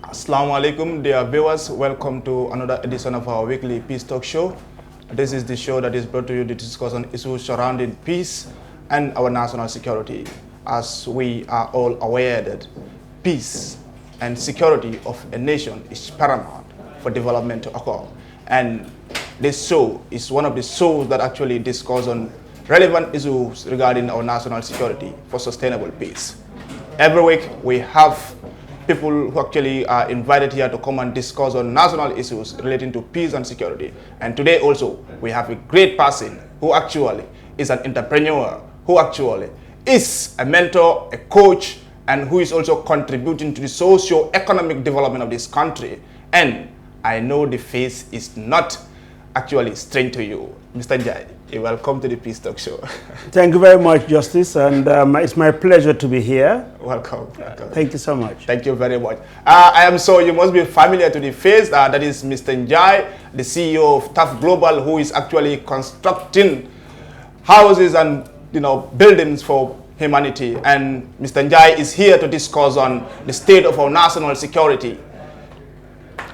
Assalamu alaikum, dear viewers. Welcome to another edition of our weekly Peace Talk Show. This is the show that is brought to you to discuss on issues surrounding peace and our national security. As we are all aware that peace and security of a nation is paramount for development to occur. And this show is one of the shows that actually discuss on relevant issues regarding our national security for sustainable peace. Every week we have people who actually are invited here to come and discuss on national issues relating to peace and security. And today also, we have a great person who actually is an entrepreneur, who actually is a mentor, a coach, and who is also contributing to the socio-economic development of this country. And I know the face is not actually strange to you. Mr. Njie, welcome to the Peace Talk Show. Thank you very much, Justice, and it's my pleasure to be here. Welcome. Thank you so much. Thank you very much. I am so you must be familiar to the face. That is Mr. Njie, the CEO of Tough Global, who is actually constructing houses and buildings for humanity. And Mr. Njie is here to discuss on the state of our national security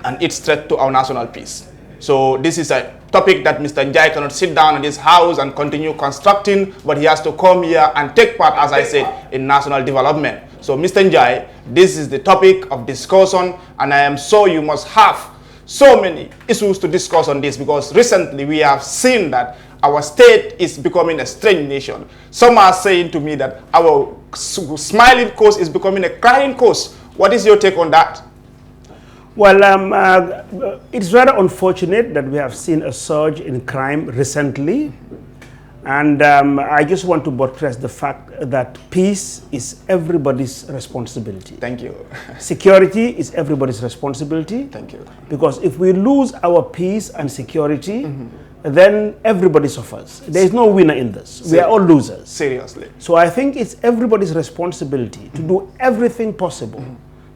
and its threat to our national peace. So this is a topic that Mr. Njie cannot sit down in his house and continue constructing, but he has to come here and take part, as I said, in national development. So Mr. Njie, this is the topic of discussion, and I am sure you must have so many issues to discuss on this, because recently we have seen that our state is becoming a strange nation. Some are saying to me that our smiling coast is becoming a crying coast. What is your take on that? Well, it's rather unfortunate that we have seen a surge in crime recently. And I just want to buttress the fact that peace is everybody's responsibility. Thank you. Security is everybody's responsibility. Thank you. Because if we lose our peace and security, then everybody suffers. There is no winner in this. We are all losers. Seriously. So I think it's everybody's responsibility to do everything possible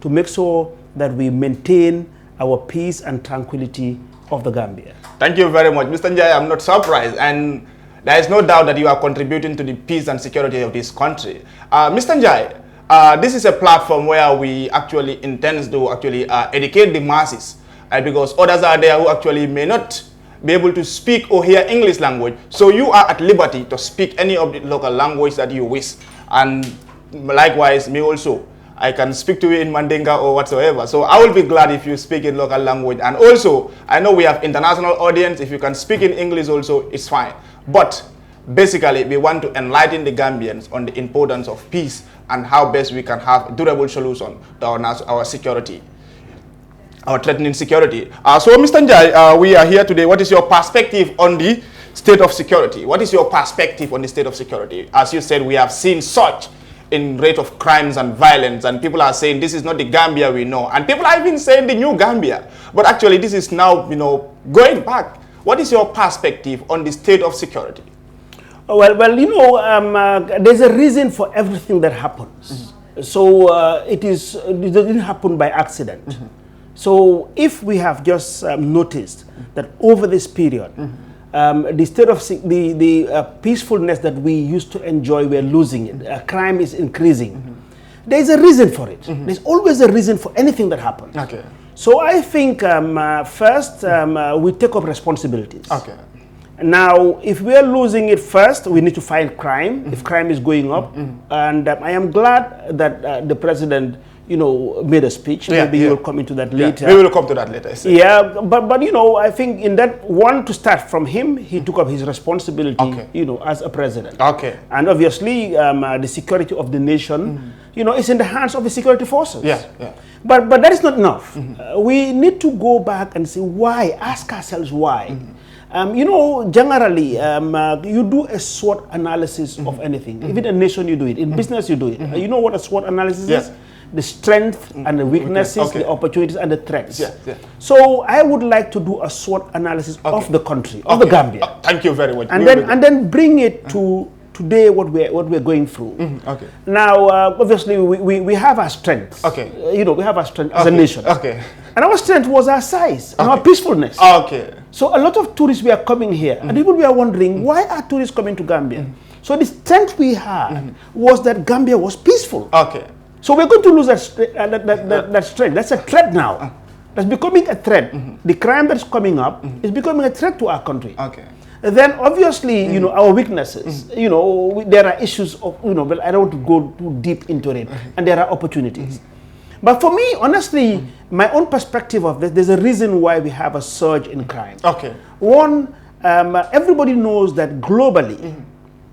to make sure that we maintain our peace and tranquility of the Gambia. Thank you very much. Mr. Njie, I'm not surprised, and there is no doubt that you are contributing to the peace and security of this country. Mr. Njie, this is a platform where we actually intend to educate the masses, because others are there who actually may not be able to speak or hear English language. So you are at liberty to speak any of the local language that you wish. And likewise, me also. I can speak to you in Mandinka or whatsoever. So I will be glad if you speak in local language. And also, I know we have international audience. If you can speak in English also, it's fine. But basically, we want to enlighten the Gambians on the importance of peace and how best we can have a durable solution to our security, our threatening security. So Mr. Njie, we are here today. What is your perspective on the state of security? What is your perspective on the state of security? As you said, we have seen such in rate of crimes and violence, and people are saying this is not the Gambia we know, and people are even saying the new Gambia, but actually this is now going back. What is your perspective on the state of security? Well, there's a reason for everything that happens. So it didn't happen by accident. So if we have just noticed that over this period, the state of the peacefulness that we used to enjoy, we're losing it. Crime is increasing. There's a reason for it. There's always a reason for anything that happens. Okay. So I think first we take up responsibilities. Okay. Now, if we are losing it first, we need to fight crime. If crime is going up, and I am glad that the president made a speech. Maybe you will come into that later. We will come to that later. Yeah, but I think in that one, to start from him, he took up his responsibility, as a president. Okay. And obviously, the security of the nation, is in the hands of the security forces. Yeah. But that is not enough. We need to go back and say why. Ask ourselves why. Generally, you do a SWOT analysis of anything. Even a nation, you do it. In business, you do it. You know what a SWOT analysis is? The strength and the weaknesses, the opportunities and the threats. So I would like to do a SWOT analysis of the country, of the Gambia. Thank you very much. And then bring it to today what we're going through. Now, obviously, we have our strengths. We have our strength as a nation. And our strength was our size and our peacefulness. So a lot of tourists were coming here, and people were wondering, why are tourists coming to Gambia? So the strength we had was that Gambia was peaceful. So we're going to lose that strength. That's a threat now. That's becoming a threat. The crime that's coming up is becoming a threat to our country. Okay. Then obviously, you know, our weaknesses, you know, there are issues of, you know, but I don't want to go too deep into it. And there are opportunities. But for me, honestly, my own perspective of this, there's a reason why we have a surge in crime. Okay. One, everybody knows that globally,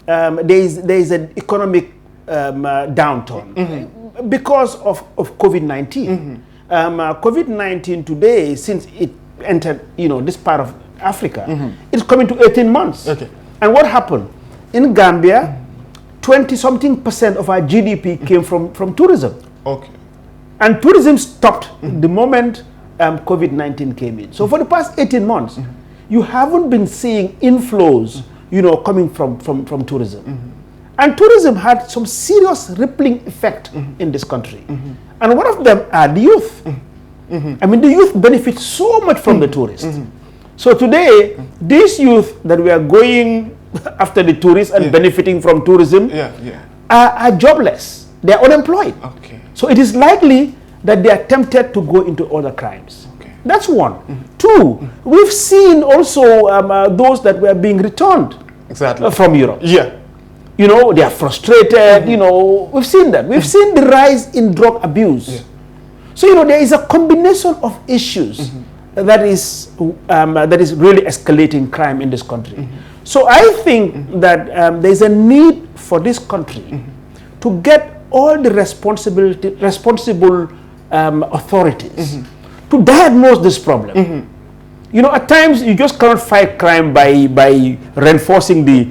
there is an economic downturn because of COVID-19. COVID-19 today, since it entered, you know, this part of Africa, it's coming to 18 months. Okay. And what happened? In Gambia, 20-something% of our GDP came from tourism. Okay. And tourism stopped the moment COVID-19 came in. So for the past 18 months, you haven't been seeing inflows, you know, coming from tourism. And tourism had some serious rippling effect in this country. And one of them are the youth. I mean, the youth benefit so much from the tourists. So today, these youth that we are going after the tourists and benefiting from tourism are jobless. They are unemployed. Okay. So it is likely that they are tempted to go into other crimes. Okay. That's one. Two, we've seen also those that were being returned from Europe. Yeah. You know, they are frustrated, you know, we've seen that. We've seen the rise in drug abuse. Yeah. So, you know, there is a combination of issues that is really escalating crime in this country. So I think that there's a need for this country to get all the responsible authorities to diagnose this problem. You know, at times you just cannot fight crime by reinforcing the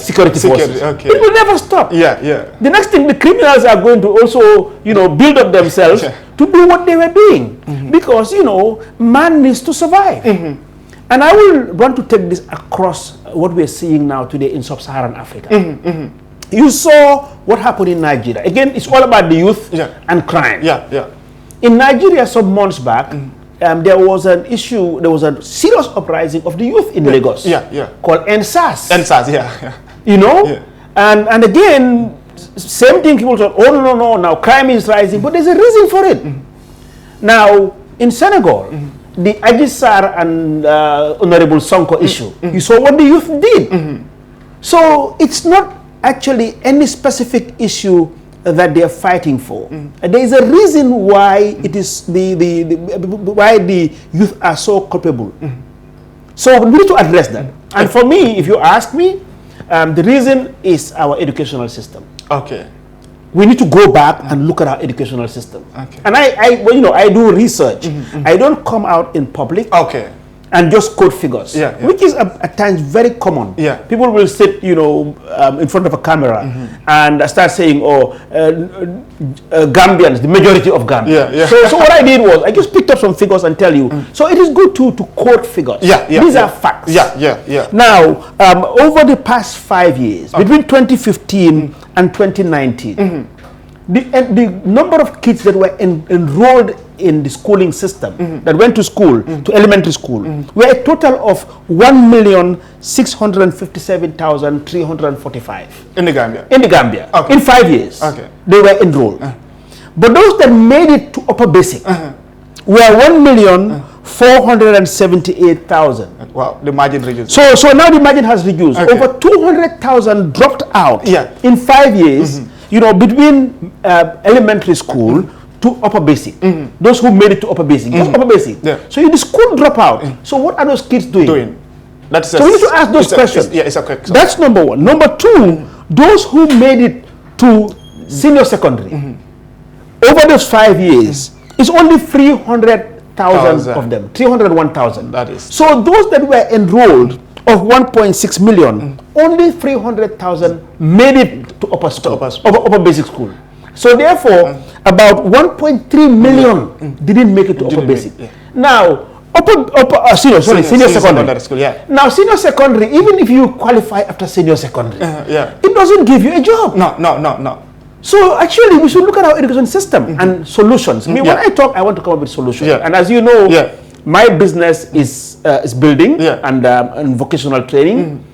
security forces. Okay. It will never stop. Yeah, yeah. The next thing, the criminals are going to also, you know, build up themselves to do what they were doing, because, you know, man needs to survive. And I will want to take this across what we are seeing now today in sub-Saharan Africa. You saw what happened in Nigeria. Again, it's all about the youth and crime. Yeah, yeah. In Nigeria, some months back, there was an issue, there was a serious uprising of the youth in Lagos. Called NSAS. NSAS, yeah. You know? Yeah. And again, same thing, people say, oh, no, now crime is rising, but there's a reason for it. Now, in Senegal, the Ajisar and Honorable Sonko issue, you saw what the youth did. So it's not actually any specific issue that they are fighting for. There is a reason why it is why the youth are so culpable. So we need to address that. And for me, if you ask me, the reason is our educational system. Okay. We need to go back and look at our educational system. Okay. And well, you know, I do research. I don't come out in public. Okay. And just quote figures, which is at times very common. People will sit, you know, in front of a camera and start saying, "Oh, Gambians, the majority of Gambians." So what I did was I just picked up some figures and tell you. So it is good to quote figures. These are facts. Now, over the past 5 years, between 2015 and 2019, the number of kids that were enrolled in the schooling system, that went to school, to elementary school, were a total of 1,657,345. In the Gambia? In the Gambia. Okay. In 5 years. Okay. They were enrolled. But those that made it to upper basic were 1,478,000. Wow, the margin reduced. So now the margin has reduced. Okay. Over 200,000 dropped out in 5 years, you know, between elementary school to upper basic. Those who made it to upper basic. Just upper basic. So in the school dropout. So what are those kids doing? So we need to ask those questions. It's a quick. That's number one. Number two, those who made it to senior secondary, over those 5 years, it's only 300,000 of them. 301,000. That is. So those that were enrolled of 1.6 million, only 300,000 made it to upper basic school. So therefore, about 1.3 million didn't make it to upper basic. Now, senior secondary school, Now, senior secondary, even if you qualify after senior secondary, it doesn't give you a job. No. So actually, we should look at our education system and solutions. I mean, when I talk, I want to come up with solutions. And as you know, my business is building and vocational training.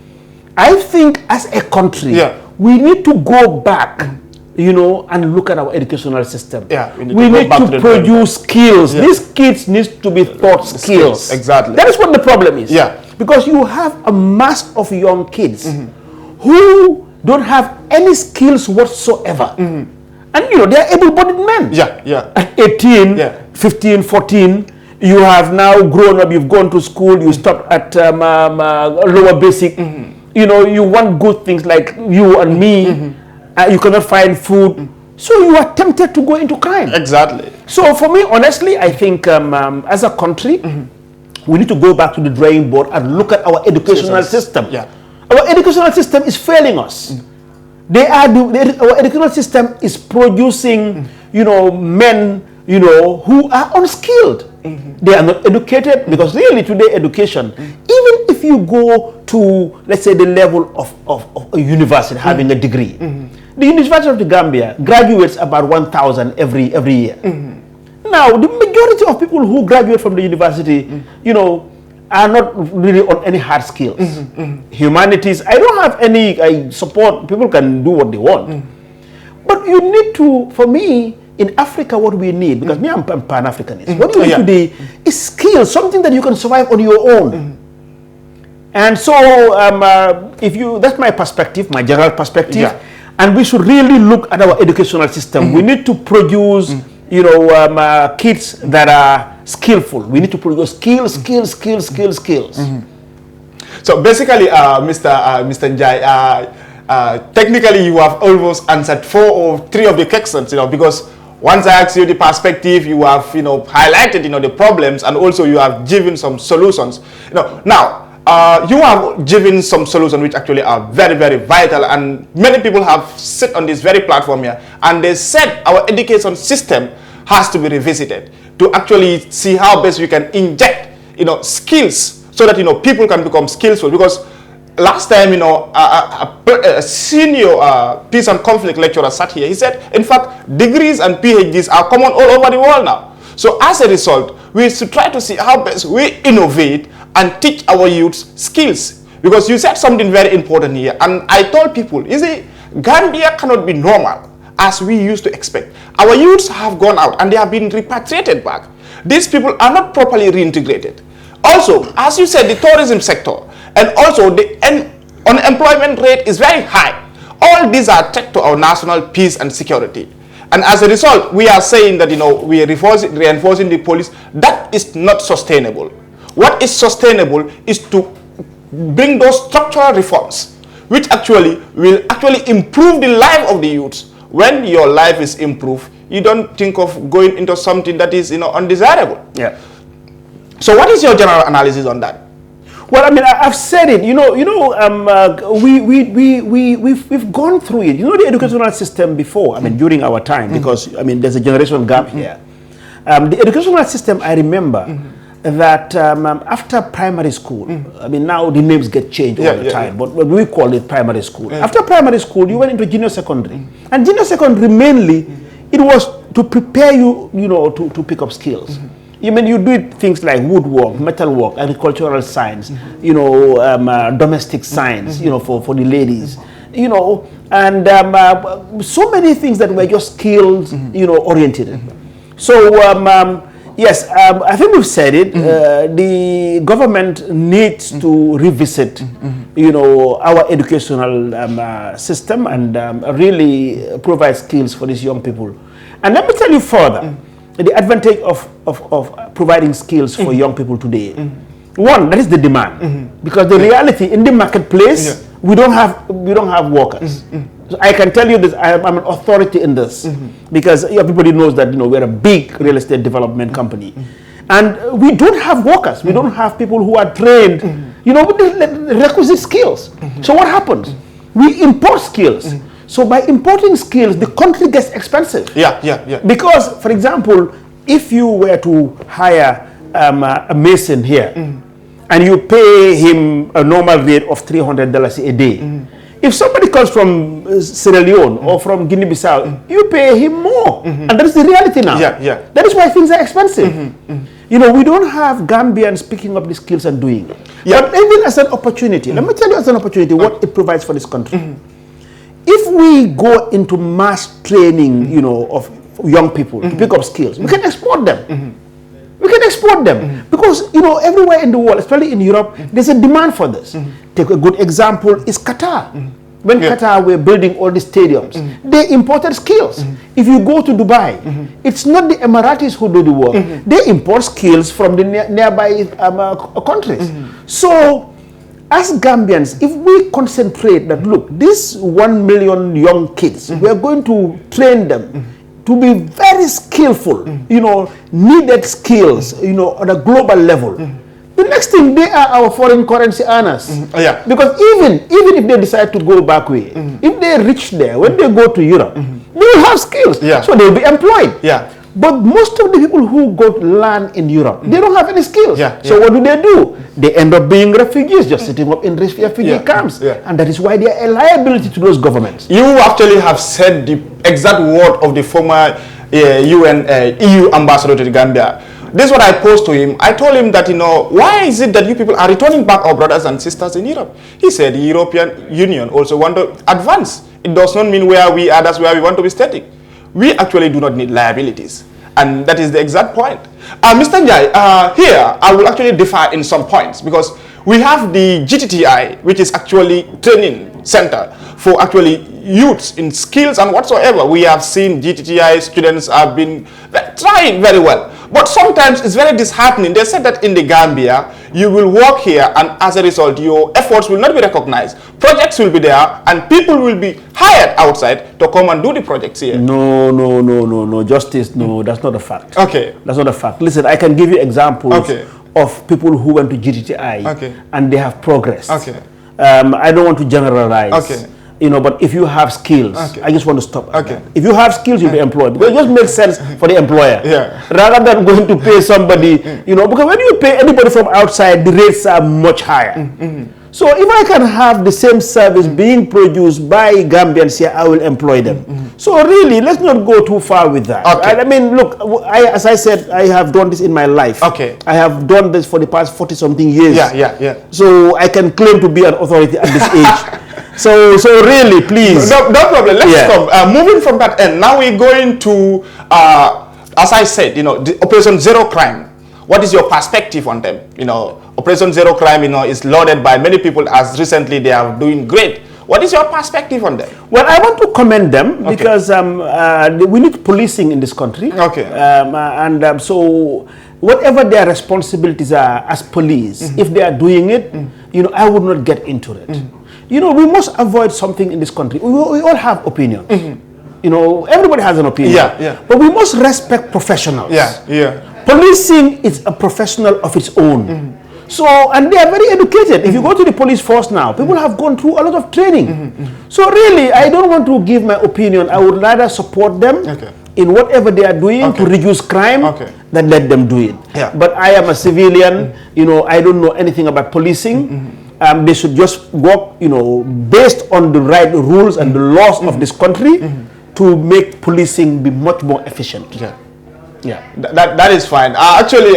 I think as a country, we need to go back you know, and look at our educational system. Yeah, we need to produce skills. These kids need to be taught skills. Exactly. That is what the problem is. Yeah. Because you have a mass of young kids who don't have any skills whatsoever. And you know, they are able-bodied men. Yeah, yeah. At 18, 15, 14, you have now grown up, you've gone to school, you stopped at lower basic. You know, you want good things like you and me. You cannot find food. So you are tempted to go into crime. Exactly. So for me, honestly, I think as a country, we need to go back to the drawing board and look at our educational system. Yeah. Our educational system is failing us. Our educational system is producing, you know, men, you know, who are unskilled. They are not educated, because really today education, even if you go to, let's say, the level of a university having a degree, the University of the Gambia graduates about 1,000 every year. Now, the majority of people who graduate from the university, you know, are not really on any hard skills. Humanities, I don't have any support. People can do what they want. But you need to, for me, in Africa, what we need, because me, I'm Pan-Africanist, what you need today is skills, something that you can survive on your own. And so, that's my perspective, my general perspective. And we should really look at our educational system. We need to produce, you know, kids that are skillful. We need to produce skills. So basically, Mr. Njie, technically you have almost answered 4 or 3 of the questions, you know, because once I asked you the perspective, you have, you know, highlighted, you know, the problems, and also you have given some solutions. You know, now, you have given some solutions which actually are very, very vital, and many people have sit on this very platform here, and they said our education system has to be revisited to actually see how best we can inject, you know, skills so that, you know, people can become skillful. Because last time, you know, a senior peace and conflict lecturer sat here. He said, in fact, degrees and PhDs are common all over the world now. So as a result, we should try to see how best we innovate and teach our youths skills. Because you said something very important here, and I told people, you see, Gambia cannot be normal as we used to expect. Our youths have gone out and they have been repatriated back. These people are not properly reintegrated. Also, as you said, the tourism sector and also the unemployment rate is very high. All these are threat to our national peace and security. And as a result, we are saying that, you know, we are reinforcing the police. That is not sustainable. What is sustainable is to bring those structural reforms, which actually will improve the life of the youths. When your life is improved, you don't think of going into something that is, you know, undesirable. Yeah. So what is your general analysis on that? Well, I mean, I've said it. We've gone through it. You know, the educational system before. I mean, during our time, because I mean, there's a generation gap here. The educational system, I remember that after primary school, I mean, now the names get changed all the time, but we call it primary school. After primary school, you went into junior secondary, and junior secondary mainly, it was to prepare you, you know, to pick up skills. You mean you do things like woodwork, metalwork, agricultural science, you know, domestic science, you know, for the ladies, you know, and so many things that were just skills, you know, oriented. So yes, I think we've said it. The government needs to revisit, you know, our educational system and really provide skills for these young people. And let me tell you further. The advantage of providing skills for young people today. One, that is the demand, because the reality in the marketplace, we don't have workers. So I can tell you this, I'm an authority in this, because everybody knows that, you know, we're a big real estate development company, and we don't have workers. We don't have people who are trained, you know, with the requisite skills. So what happens? We import skills. So by importing skills, the country gets expensive. Because, for example, if you were to hire a mason here, and you pay him a normal rate of $300 a day, if somebody comes from Sierra Leone or from Guinea-Bissau, you pay him more. And that is the reality now. That is why things are expensive. You know, we don't have Gambians picking up the skills and doing it. But even as an opportunity, let me tell you as an opportunity what it provides for this country. if we go into mass training, you know, of young people to pick up skills, we can export them. We can export them because, you know, everywhere in the world, especially in Europe, there's a demand for this. Take a good example is Qatar. When Qatar were building all the stadiums, they imported skills. If you go to Dubai, it's not the Emiratis who do the work. They import skills from the nearby countries. So, as Gambians, if we concentrate that, look, these 1 million young kids, we are going to train them to be very skillful, you know, needed skills, you know, on a global level. The next thing, they are our foreign currency earners. Because even if they decide to go back way, if they reach there, when they go to Europe, they will have skills. So they'll be employed. But most of the people who go to land in Europe, they don't have any skills. So what do? They end up being refugees, just sitting up in refugee camps. And that is why they are a liability to those governments. You actually have said the exact word of the former EU ambassador to the Gambia. This is what I posed to him. I told him that, you know, why is it that you people are returning back our brothers and sisters in Europe? He said the European Union also want to advance. It does not mean where we are, that's where we want to be static. We actually do not need liabilities. And that is the exact point. Mr. Njie, here I will actually differ in some points because we have the GTTI, which is actually training center for actually youths in skills and whatsoever. We have seen GTTI students have been trying very well. But sometimes it's very disheartening. They said that in the Gambia, you will work here and as a result, your efforts will not be recognized. Projects will be there and people will be hired outside to come and do the projects here. No, Justice, no, that's not a fact. Okay. That's not a fact. Listen, I can give you examples of people who went to GTTI and they have progressed. I don't want to generalize. You know, but if you have skills, I just want to stop. If you have skills, you'll be employed. Because it just makes sense for the employer. Rather than going to pay somebody, you know, because when you pay anybody from outside, the rates are much higher. So if I can have the same service being produced by Gambians here, I will employ them. So really, let's not go too far with that. I mean, look, as I said, I have done this in my life. I have done this for the past 40-something years. So I can claim to be an authority at this age. So really, please. No problem. Let's come. Moving from that end, now we're going to, as I said, you know, the Operation Zero Crime. What is your perspective on them? You know, Operation Zero Crime, you know, is lauded by many people as recently they are doing great. What is your perspective on them? Well, I want to commend them because we need policing in this country. So whatever their responsibilities are as police, if they are doing it, you know, I would not get into it. You know, we must avoid something in this country. We all have opinions. You know, everybody has an opinion. But we must respect professionals. Policing is a professional of its own. So, and they are very educated. If you go to the police force now, people have gone through a lot of training. So really, I don't want to give my opinion. I would rather support them in whatever they are doing to reduce crime than let them do it. But I am a civilian. You know, I don't know anything about policing. They should just work, you know, based on the right rules and the laws of this country to make policing be much more efficient. That is fine. Actually,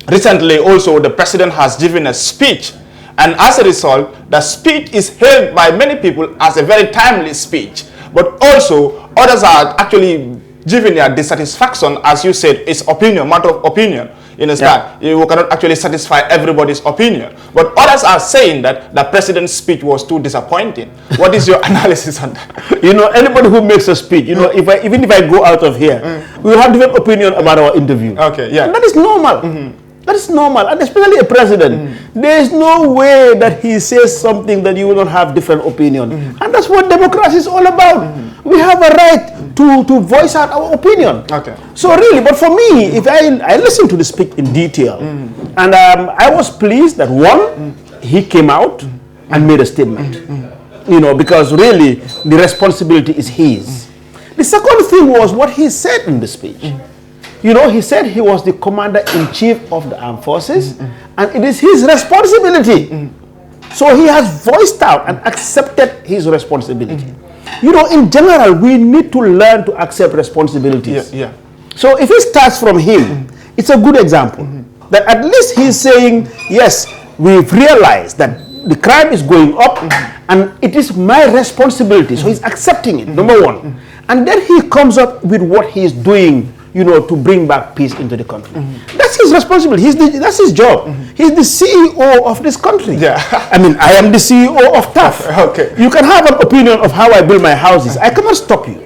recently also the president has given a speech, and as a result, the speech is hailed by many people as a very timely speech. But also, others are actually giving their dissatisfaction, as you said, it's opinion, matter of opinion. You understand? You cannot actually satisfy everybody's opinion. But others are saying that the president's speech was too disappointing. What is your analysis on that? You know, anybody who makes a speech, you know, even if I go out of here, we will have different opinion about our interview. And that is normal. That is normal, and especially a president. There is no way that he says something that you will not have different opinion. And that's what democracy is all about. We have a right to voice out our opinion. So really, but for me, if I listened to the speech in detail, and I was pleased that one, he came out and made a statement. You know, because really, the responsibility is his. The second thing was what he said in the speech. You know, he said he was the commander-in-chief of the armed forces, and it is his responsibility. So he has voiced out and accepted his responsibility. You know, in general, we need to learn to accept responsibilities. So if it starts from him, it's a good example. That at least he's saying, yes, we've realized that the crime is going up, and it is my responsibility. So he's accepting it, number one. And then he comes up with what he's doing, you know, to bring back peace into the country. That's his responsibility. That's his job. He's the CEO of this country. Yeah. I mean, I am the CEO of TAF. Okay. You can have an opinion of how I build my houses. I cannot stop you.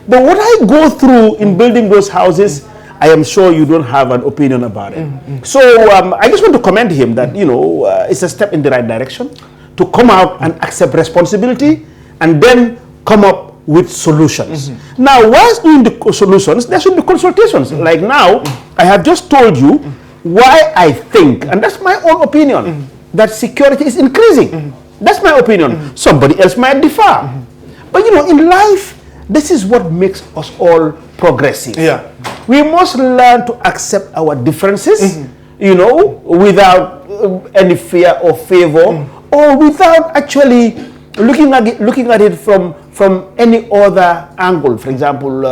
But what I go through in building those houses, I am sure you don't have an opinion about it. So I just want to commend him that, you know, it's a step in the right direction to come out and accept responsibility and then come up with solutions. Now, whilst doing the solutions, there should be consultations. Like now, I have just told you why I think, and that's my own opinion, that security is increasing. That's my opinion. Somebody else might differ. But you know, in life, this is what makes us all progressive. Yeah. We must learn to accept our differences, you know, without any fear or favor, or without actually looking at it from any other angle. For example,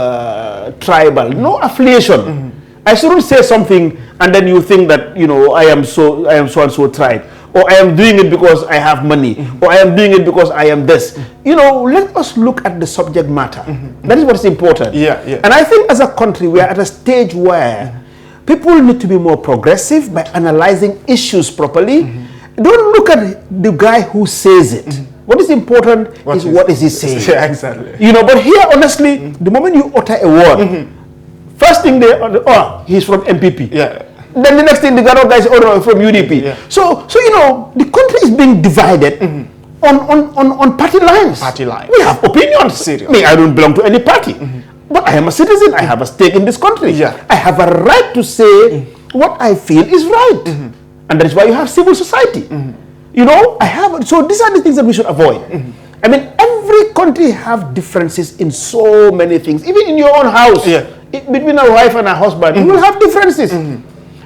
tribal, no affiliation. I shouldn't say something and then you think that, you know, I am so and so tribe, or I am doing it because I have money, or I am doing it because I am this. You know, let us look at the subject matter. That is what is important. Yeah. And I think as a country, we are at a stage where people need to be more progressive by analyzing issues properly. Don't look at the guy who says it. What is important is what is he saying. Yeah, exactly. You know, but here, honestly, the moment you utter a word, first thing he's from MPP. Yeah. Then the next thing, the guy is from UDP. Yeah. So you know, the country is being divided on party lines. We have opinions. Serious. Me, I don't belong to any party. But I am a citizen. I have a stake in this country. Yeah. I have a right to say what I feel is right. And that is why you have civil society. You know, so these are the things that we should avoid. I mean, every country have differences in so many things. Even in your own house, between a wife and a husband, you will have differences.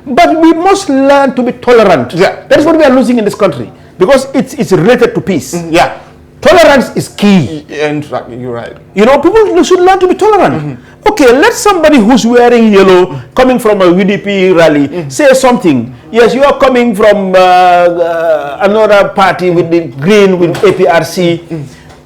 But we must learn to be tolerant. Yeah. That is what we are losing in this country, because it's related to peace. Yeah. Tolerance is key. And you're right. You know, people should learn to be tolerant. Okay, let somebody who's wearing yellow, coming from a UDP rally, say something. Yes, you are coming from another party with the green, with APRC.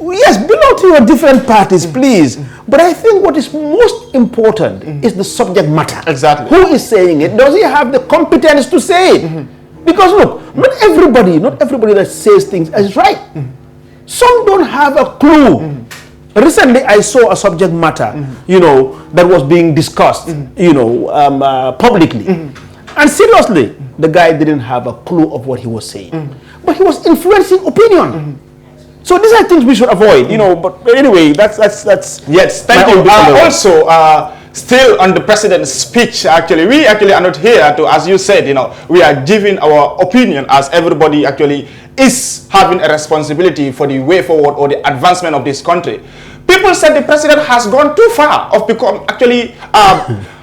Yes, belong to your different parties, please. But I think what is most important is the subject matter. Exactly. Who is saying it? Does he have the competence to say it? Because look, not everybody that says things is right. Some don't have a clue. Recently, I saw a subject matter, you know, that was being discussed, you know, publicly. And seriously, the guy didn't have a clue of what he was saying. But he was influencing opinion. So these are things we should avoid, you know. But anyway, that's yes. Thank you. Also, still on the president's speech, actually, we actually are not here to, as you said, you know, we are giving our opinion, as everybody actually is having a responsibility for the way forward or the advancement of this country. People said the president has gone too far of actually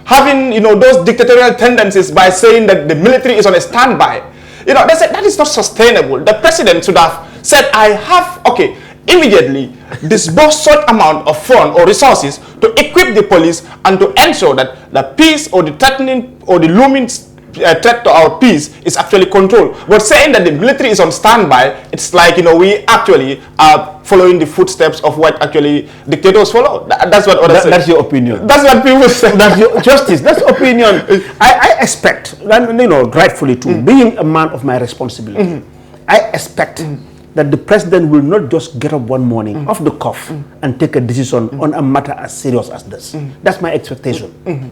having, you know, those dictatorial tendencies by saying that the military is on a standby. You know, they said that is not sustainable. The president should have said, I have, okay, immediately disburse such amount of funds or resources to equip the police and to ensure that the peace or the threatening or the looming threat to our peace is actually controlled. But saying that the military is on standby, it's like, you know, we actually are following the footsteps of what actually dictators follow. That's what others say. That's your opinion. That's what people say. That's your justice. That's opinion. I expect, and, you know, rightfully too, being a man of my responsibility, I expect that the president will not just get up one morning off the cuff and take a decision on a matter as serious as this. That's my expectation.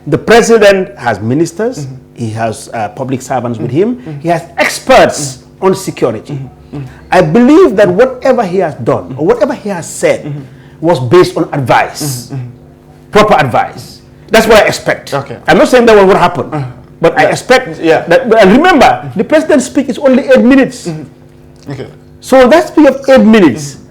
The president has ministers, he has public servants with him, he has experts on security. I believe that whatever he has done or whatever he has said was based on advice, proper advice. That's what I expect. Okay. I'm not saying that will happen, but I expect that. And remember, the president's speech is only 8 minutes. Okay. So that speech of 8 minutes,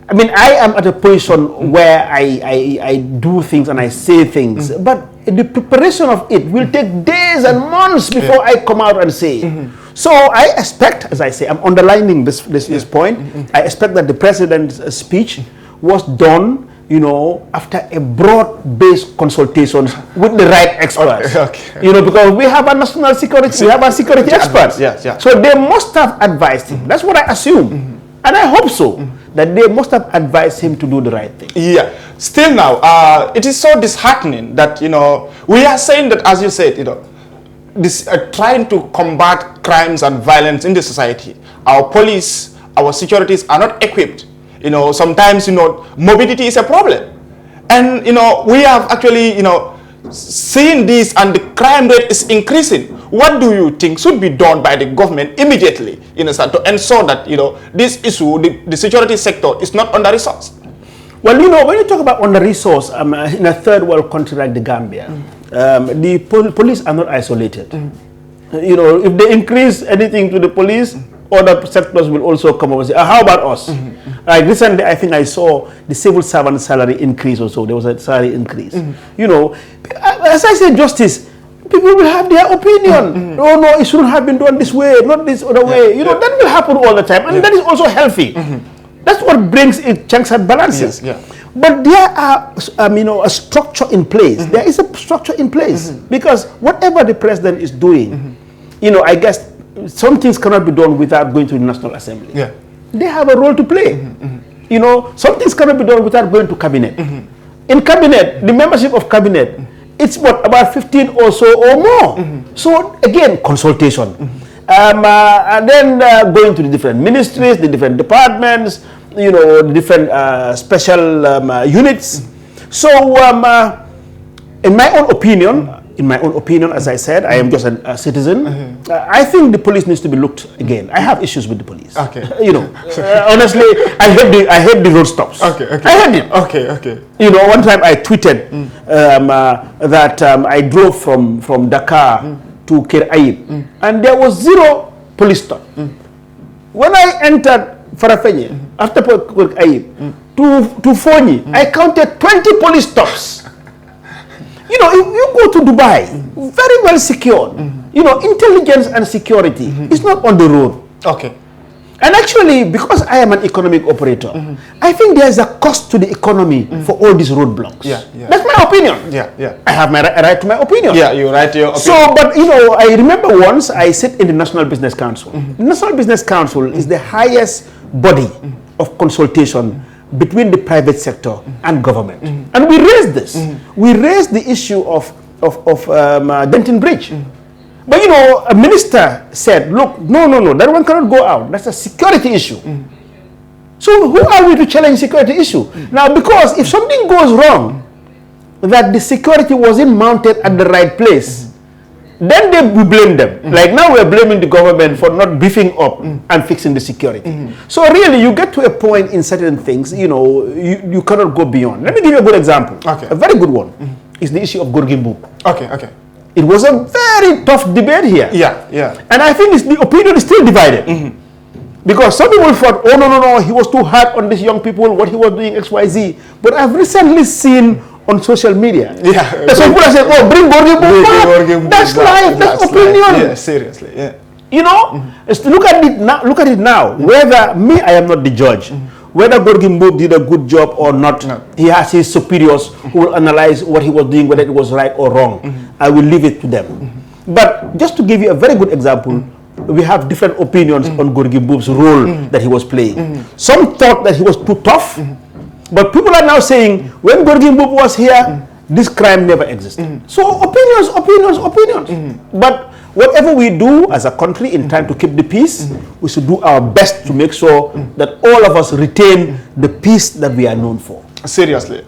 I mean, I am at a position where I do things and I say things, but the preparation of it will take days and months before I come out and say it. So I expect, as I say, I'm underlining this point, I expect that the president's speech was done after a broad-based consultations with the right experts. Okay. Because we have a national security, we have a security experts. Yes, yeah. So they must have advised him. That's what I assume. And I hope so, that they must have advised him to do the right thing. Yeah. Still now, it is so disheartening that, we are saying that, as you said, this trying to combat crimes and violence in the society. Our police, our securities are not equipped. Sometimes, mobility is a problem. And, we have actually, seeing this and the crime rate is increasing. What do you think should be done by the government immediately, to ensure that, this issue, the security sector is not under-resourced? Well, when you talk about under-resourced in a third world country like the Gambia, the police are not isolated. If they increase anything to the police, other sectors will also come over and say, how about us? Like recently, I think I saw the civil servant salary increase also. There was a salary increase. As I said, justice, people will have their opinion. Oh, no, it shouldn't have been done this way, not this other way. That will happen all the time. And that is also healthy. That's what brings it checks and balances. But there are, a structure in place. There is a structure in place. Because whatever the president is doing, I guess some things cannot be done without going to the National Assembly. They have a role to play. Some things cannot be done without going to cabinet. In cabinet, the membership of cabinet, it's about 15 or so or more. So again, consultation. And then going to the different ministries, the different departments, the different special units. So in my own opinion, as I said, I am just a citizen. I think the police needs to be looked again. I have issues with the police. Okay. Honestly, I hate the road stops. Okay. I hate it. Okay. One time I tweeted that I drove from Dakar to Kir Ayib, and there was 0 police stop. When I entered Farafenye, after Kir Ayib, to Fonyi, I counted 20 police stops. If you go to Dubai, very well secured. Intelligence and security is not on the road. Okay. And actually, because I am an economic operator, I think there is a cost to the economy for all these roadblocks. That's my opinion. I have my right to my opinion. You right to your opinion. So, but I remember once I sit in the National Business Council. The National Business Council is the highest body of consultation between the private sector and government. And we raised this. We raised the issue of Denton Bridge. But a minister said, look, no, that one cannot go out. That's a security issue. So who are we to challenge security issue? Now, because if something goes wrong, that the security wasn't mounted at the right place, then we blame them. Like now we're blaming the government for not beefing up and fixing the security. So really, you get to a point in certain things, you cannot go beyond. Let me give you a good example. A very good one is the issue of Gorgimbu. Okay. It was a very tough debate here. And I think the opinion is still divided. Because some people thought, oh, no, he was too hard on these young people, what he was doing, XYZ. But I've recently seen on social media. Some people say, oh, bring Gorgimbu back. That's life, that's opinion. Seriously, Look at it now. Whether I am not the judge. Whether Gorgimbu did a good job or not, he has his superiors who will analyze what he was doing, whether it was right or wrong. I will leave it to them. But just to give you a very good example, we have different opinions on Gorgimbu's role that he was playing. Some thought that he was too tough, but people are now saying, when Gorgimbu was here, this crime never existed. So opinions. But whatever we do as a country in trying to keep the peace, we should do our best to make sure that all of us retain the peace that we are known for. Seriously.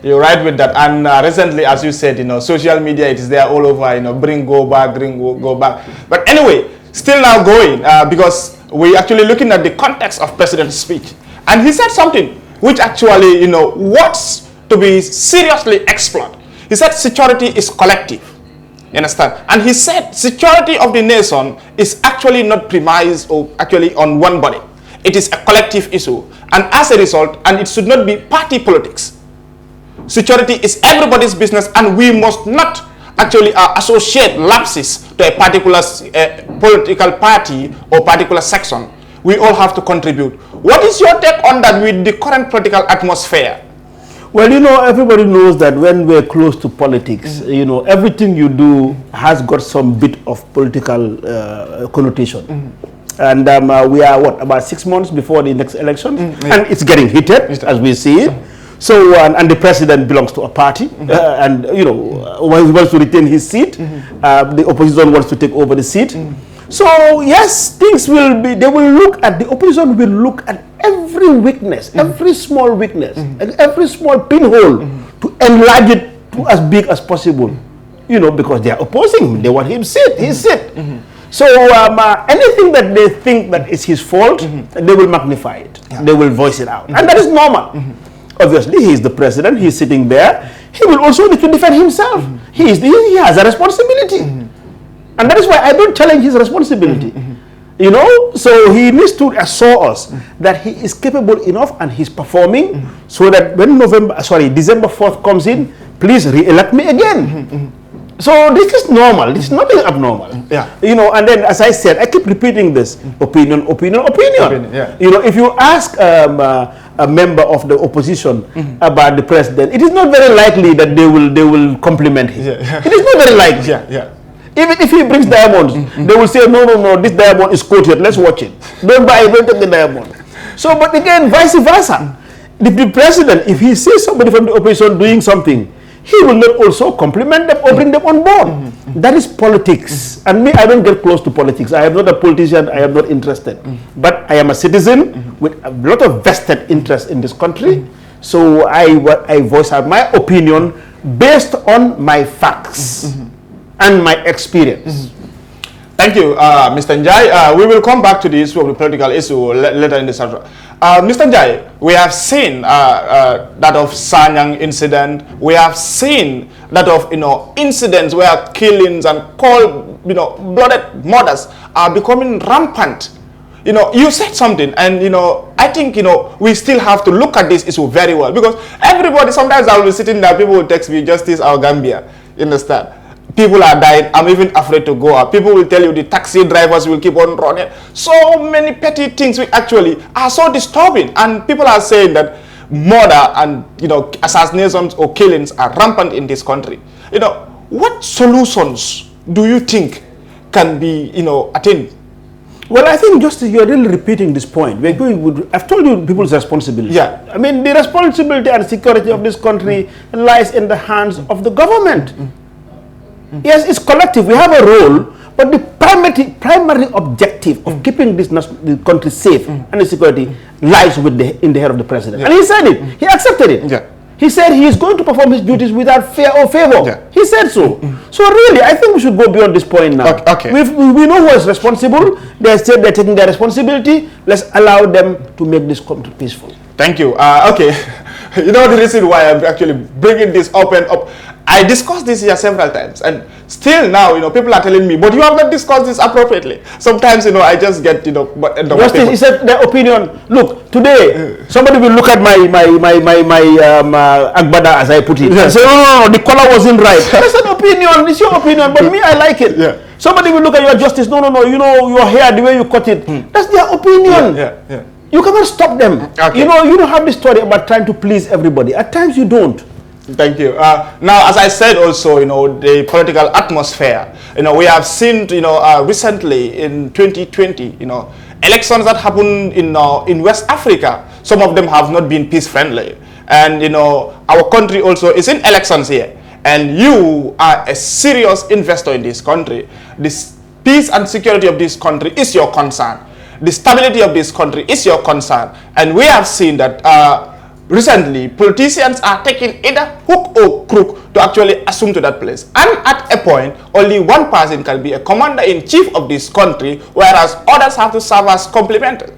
You're right with that. And recently, as you said, social media, it is there all over, go back. But anyway, still now going, because we're actually looking at the context of President's speech. And he said something which actually, wants to be seriously explored. He said security is collective. You understand? And he said security of the nation is actually not premised or actually on one body. It is a collective issue. And as a result, and it should not be party politics. Security is everybody's business, and we must not actually associate lapses to a particular political party or particular section. We all have to contribute. What is your take on that with the current political atmosphere? Well, you know, everybody knows that when we're close to politics, you know, everything you do has got some bit of political connotation. And we are, what, about 6 months before the next election? And it's getting heated, as we see it. So, and the president belongs to a party, and, you know, he wants to retain his seat. The opposition wants to take over the seat. So, yes, things will be, they will look at, the opposition will look at every weakness, every small weakness, and every small pinhole to enlarge it to as big as possible, you know, because they are opposing him. They want him sit, his seat. So anything that they think that is his fault, they will magnify it. They will voice it out. And that is normal. Obviously, he is the president. He is sitting there. He will also need to defend himself. He has a responsibility. And that is why I don't challenge his responsibility. You know, so he needs to assure us that he is capable enough and he's performing, so that when December 4th comes in, please re-elect me again. So this is normal. This is nothing abnormal. You know, and then, as I said, I keep repeating this: opinion. You know, if you ask a member of the opposition about the president, it is not very likely that they will compliment him. It is not very likely. Even if he brings diamonds, they will say, no, this diamond is coated, let's watch it. Don't buy it, don't take the diamond. So, but again, vice versa. The president, if he sees somebody from the opposition doing something, he will not also compliment them or bring them on board. That is politics. And me, I don't get close to politics. I am not a politician, I am not interested. But I am a citizen with a lot of vested interest in this country. So I voice out my opinion based on my facts and my experience. Thank you, Mr. Njie. We will come back to the issue of the political issue later in the session. Mr. Njie, we have seen that of Sanyang incident. We have seen that of incidents where killings and cold blooded murders are becoming rampant. You said something, and I think we still have to look at this issue very well, because everybody, sometimes I will be sitting there, people will text me, Justice our Gambia, you understand? People are dying. I'm even afraid to go out. People will tell you the taxi drivers will keep on running. So many petty things which actually are so disturbing. And people are saying that murder and assassinations or killings are rampant in this country. What solutions do you think can be attained? Well, I think just you're really repeating this point. We're going with, I've told you people's responsibility. I mean, the responsibility and security of this country lies in the hands of the government. Yes, it's collective. We have a role, but the primary objective of keeping the country safe and the security lies in the head of the president. And he said it. He accepted it. He said he is going to perform his duties without fear or favor. He said so. So really, I think we should go beyond this point now. We know who is responsible. They said they're taking their responsibility. Let's allow them to make this country peaceful. Thank you. Okay. The reason why I'm actually bringing this up, I discussed this here several times, and still now, people are telling me, but you have not discussed this appropriately. Sometimes, I just get, Justice, he said their opinion. Look, today, somebody will look at my agbada, as I put it, and say, oh, the color wasn't right. That's an opinion. It's your opinion, but me, I like it. Somebody will look at your justice. No, your hair, the way you cut it. That's their opinion. You cannot stop them. You don't have this story about trying to please everybody. At times, you don't. Thank you. Now, as I said also, the political atmosphere, we have seen, recently in 2020, elections that happened in West Africa, some of them have not been peace-friendly. And, our country also is in elections here. And you are a serious investor in this country. The peace and security of this country is your concern. The stability of this country is your concern. And we have seen that recently, politicians are taking either hook or crook to actually assume to that place. And at a point, only one person can be a commander-in-chief of this country, whereas others have to serve as complementary.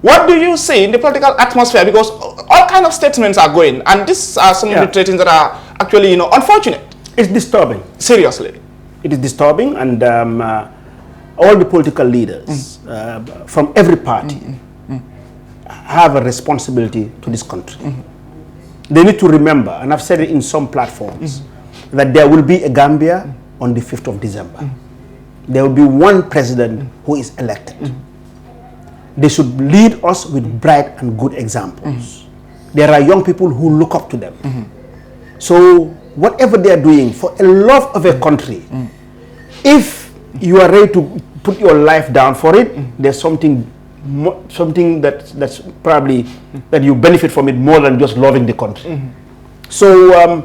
What do you see in the political atmosphere? Because all kinds of statements are going, and these are some of the things that are actually, unfortunate. It's disturbing. Seriously. It is disturbing, and all the political leaders from every party have a responsibility to this country. They need to remember, and I've said it in some platforms, that there will be a Gambia on the 5th of December. There will be one president who is elected. They should lead us with bright and good examples. there are young people who look up to them. So whatever they are doing for a love of a country, if you are ready to put your life down for it, there's something that's probably that you benefit from it more than just loving the country. So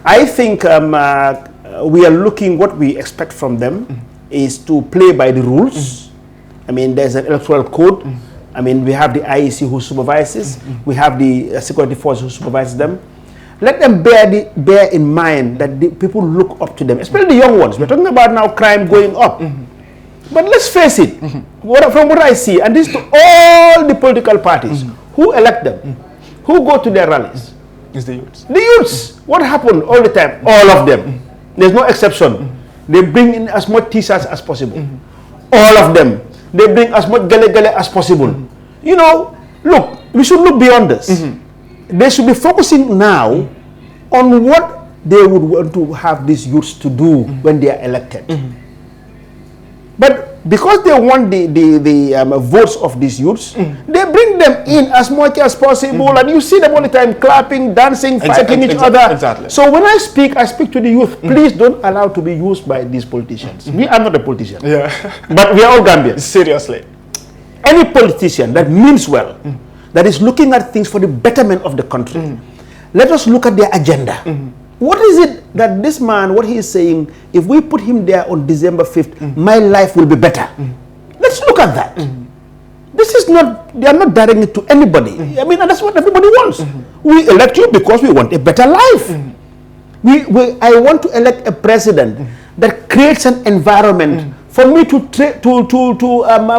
I think we are looking, what we expect from them is to play by the rules. I mean, there's an electoral code. I mean, we have the IEC who supervises. We have the security force who supervises them. Let them bear in mind that the people look up to them, especially the young ones. We're talking about now crime going up. But let's face it, from what I see, and this to all the political parties who elect them, who go to their rallies. It's the youths. The youths. What happened all the time? All of them. There's no exception. They bring in as much t-shirts as possible. All of them. They bring as much gele-gele as possible. You know, look, we should look beyond this. They should be focusing now on what they would want to have these youths to do when they are elected. But because they want the votes of these youths, they bring them in as much as possible, and you see them all the time clapping, dancing, fighting each other. Exactly. So when I speak to the youth. Please don't allow to be used by these politicians. We are not a politician. Yeah. But we are all Gambians. Seriously. Any politician that means well, that is looking at things for the betterment of the country, let us look at their agenda. What is it that this man, what he is saying, if we put him there on December 5th, my life will be better. Let's look at that. This is not, they are not directing it to anybody. I mean, and that's what everybody wants. We elect you because we want a better life. I want to elect a president that creates an environment for me to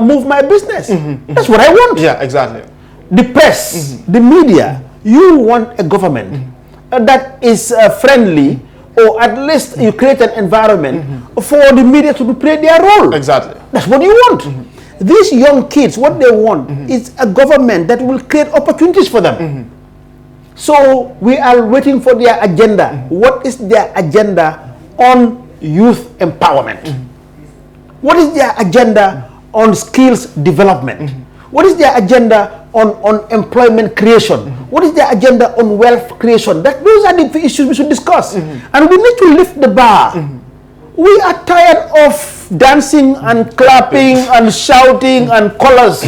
move my business. That's what I want. Yeah, exactly. The press, the media, you want a government that is friendly, or at least you create an environment for the media to play their role. Exactly. That's what you want. These young kids, what they want is a government that will create opportunities for them. So we are waiting for their agenda. What is their agenda on youth empowerment? What is their agenda on skills development? What is their agenda on employment creation? What is their agenda on wealth creation? Those are the issues we should discuss. And we need to lift the bar. We are tired of dancing and clapping and shouting and colors.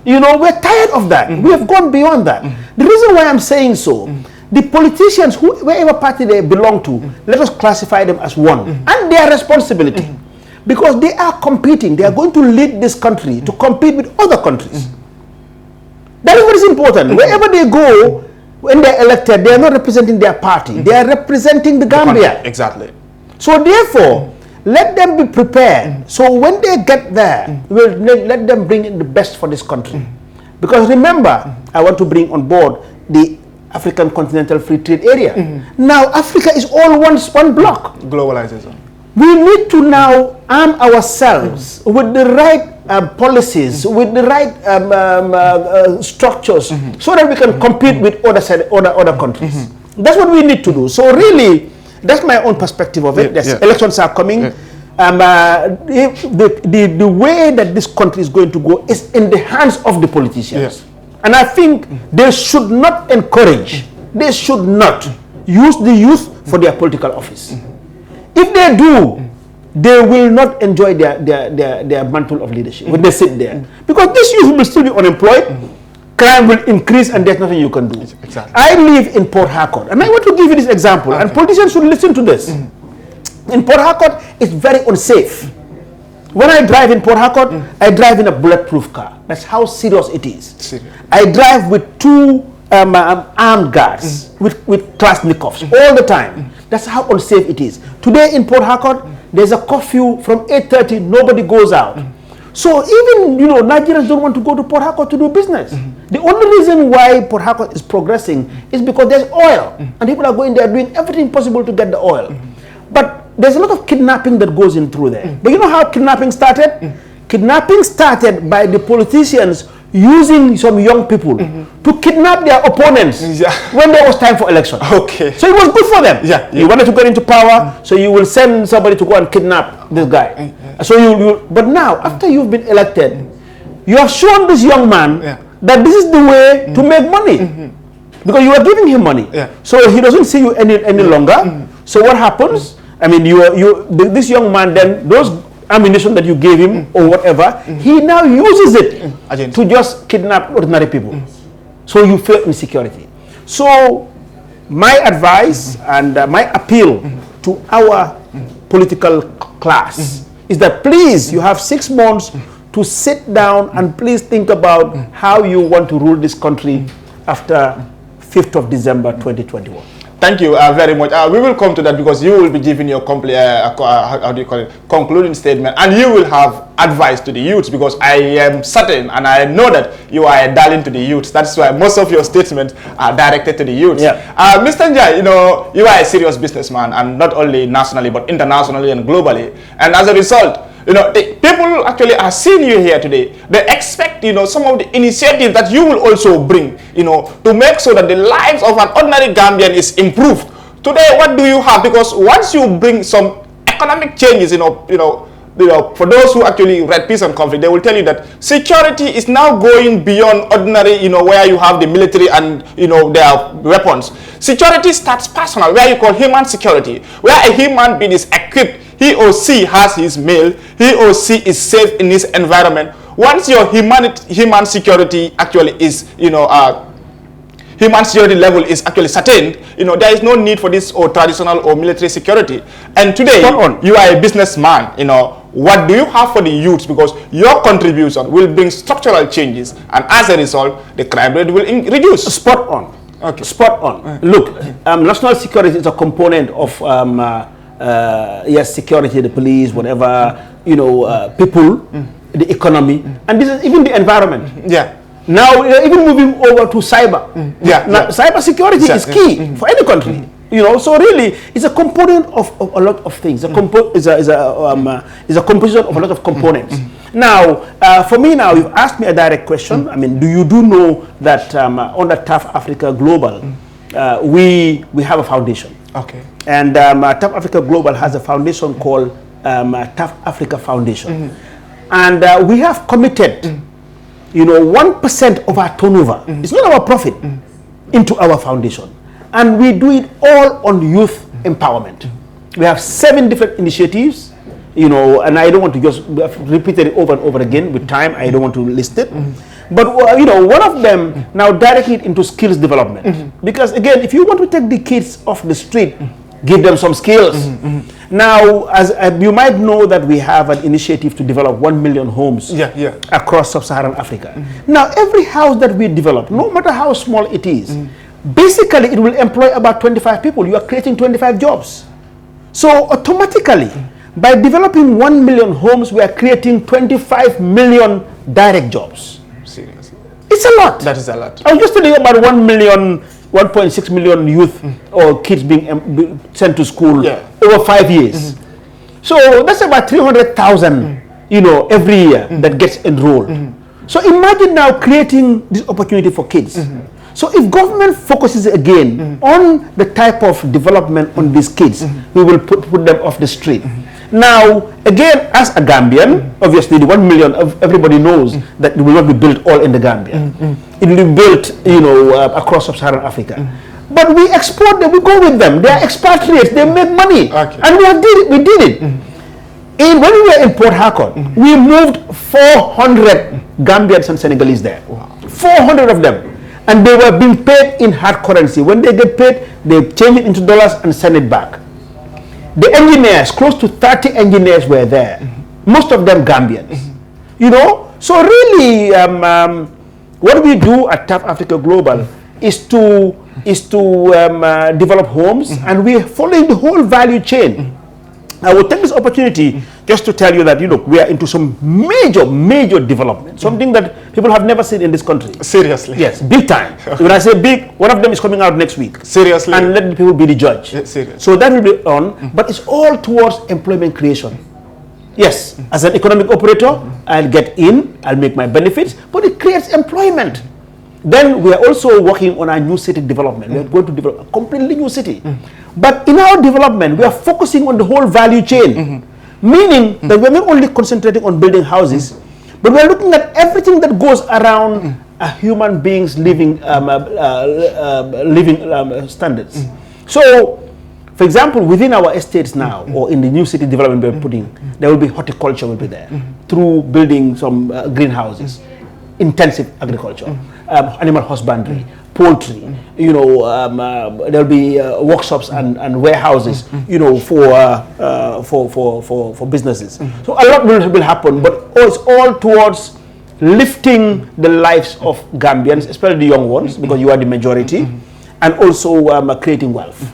You know, we're tired of that. We have gone beyond that. The reason why I'm saying so, the politicians, wherever party they belong to, let us classify them as one. And their responsibility. Because they are competing. They are going to lead this country to compete with other countries. That is what is important. Wherever they go, when they're elected, they are not representing their party. They are representing the Gambia. Exactly. So therefore, let them be prepared. So when they get there, let them bring in the best for this country. Because remember, I want to bring on board the African Continental Free Trade Area. Now Africa is all one block. Globalization. We need to now arm ourselves with the right policies, with the right structures, so that we can compete with other countries. That's what we need to do. So really, that's my own perspective of it. Elections are coming. The way that this country is going to go is in the hands of the politicians. And I think they should not encourage, they should not use the youth for their political office. If they do, they will not enjoy their mantle of leadership when they sit there. Because this youth will still be unemployed, crime will increase, and there's nothing you can do. Exactly. I live in Port Harcourt, and I want to give you this example, and politicians should listen to this. In Port Harcourt, it's very unsafe. When I drive in Port Harcourt, I drive in a bulletproof car. That's how serious it is. I drive with two armed guards, with Kalashnikovs all the time. That's how unsafe it is. Today in Port Harcourt, there's a curfew from 8:30, nobody goes out. So even, Nigerians don't want to go to Port Harcourt to do business. The only reason why Port Harcourt is progressing is because there's oil. And people are going there doing everything possible to get the oil. But there's a lot of kidnapping that goes in through there. But you know how kidnapping started? Kidnapping started by the politicians using some young people to kidnap their opponents when there was time for election. Okay. So it was good for them. You wanted to get into power, so you will send somebody to go and kidnap this guy. So but now, after you've been elected, you have shown this young man that this is the way to make money. because you are giving him money. Yeah. So he doesn't see you any longer. So what happens? I mean, this young man then, those ammunition that you gave him or whatever, he now uses it to just kidnap ordinary people. So you feel insecurity. So my advice and my appeal to our political class is that please, you have 6 months to sit down and please think about how you want to rule this country after 5th of December 2021. Thank you very much. We will come to that because you will be giving your how do you call it, concluding statement, and you will have advice to the youths, because I am certain and I know that you are a darling to the youths. That's why most of your statements are directed to the youths. Yeah. Mr. Njie, you are a serious businessman, and not only nationally but internationally and globally. And as a result, the people actually are seeing you here today. They expect, some of the initiatives that you will also bring, to make sure that the lives of an ordinary Gambian is improved. Today, what do you have? Because once you bring some economic changes, for those who actually read Peace and Conflict, they will tell you that security is now going beyond ordinary, where you have the military and, their weapons. Security starts personal, where you call human security, where a human being is equipped. He or she has his meal, he or she is safe in his environment. Once your human security actually is, human security level is actually certain, there is no need for this or traditional or military security. And today, you are a businessman, what do you have for the youths? Because your contribution will bring structural changes, and as a result, the crime rate will reduce. Spot on. Okay. Spot on. Look, national security is a component of yes, security, the police, whatever, people, the economy, and this is even the environment. Yeah. Now, even moving over to cyber. Now, cyber security is key for any country. So really, it's a component of a lot of things. It's a composition of a lot of components. Now, for me now, you've asked me a direct question. I mean, do you know that under Tough Africa Global, we have a foundation. Okay. And Tough Africa Global has a foundation called Tough Africa Foundation. And we have committed, 1% of our turnover, it's not our profit, into our foundation. And we do it all on youth empowerment. We have 7 different initiatives, and I don't want to just repeat it over and over again with time. I don't want to list it. But, one of them now directly into skills development. Because, again, if you want to take the kids off the street, give them some skills. Now, as you might know that we have an initiative to develop 1 million homes across sub-Saharan Africa. Now, every house that we develop, no matter how small it is, basically it will employ about 25 people. You are creating 25 jobs. So, automatically, by developing 1 million homes, we are creating 25 million direct jobs. Seriously. It's a lot. That is a lot. I was just telling you about 1.6 million youth or kids being sent to school over 5 years. So that's about 300,000, every year that gets enrolled. So imagine now creating this opportunity for kids. So if government focuses again on the type of development on these kids, we will put them off the street. Now, again, as a Gambian, obviously the 1 million, everybody knows that it will not be built all in the Gambia. It will be built, across sub-Saharan Africa. But we export them, we go with them. They are expatriates, they make money. Okay. And we did it. And when we were in Port Harcourt, we moved 400 Gambians and Senegalese there. Wow. 400 of them. And they were being paid in hard currency. When they get paid, they change it into dollars and send it back. The engineers, close to 30 engineers were there. Most of them Gambians. So really, what we do at Tough Africa Global is to develop homes, and we're following the whole value chain. I will take this opportunity just to tell you that, we are into some major development, something that people have never seen in this country. Seriously? Yes, big time. When I say big, one of them is coming out next week. Seriously? And let the people be the judge. Yeah, seriously. So that will be on, but it's all towards employment creation. Yes, as an economic operator, I'll get in, I'll make my benefits, but it creates employment. Then we are also working on our new city development. We are going to develop a completely new city. But in our development, we are focusing on the whole value chain. Meaning that we're not only concentrating on building houses, but we're looking at everything that goes around a human being's living standards. So, for example, within our estates now, or in the new city development we're putting, there will be horticulture will be there through building some greenhouses, intensive agriculture, animal husbandry, poultry. You know, there'll be workshops and warehouses. You know, for businesses. So a lot will happen, but it's all towards lifting the lives of Gambians, especially the young ones, because you are the majority, and also creating wealth.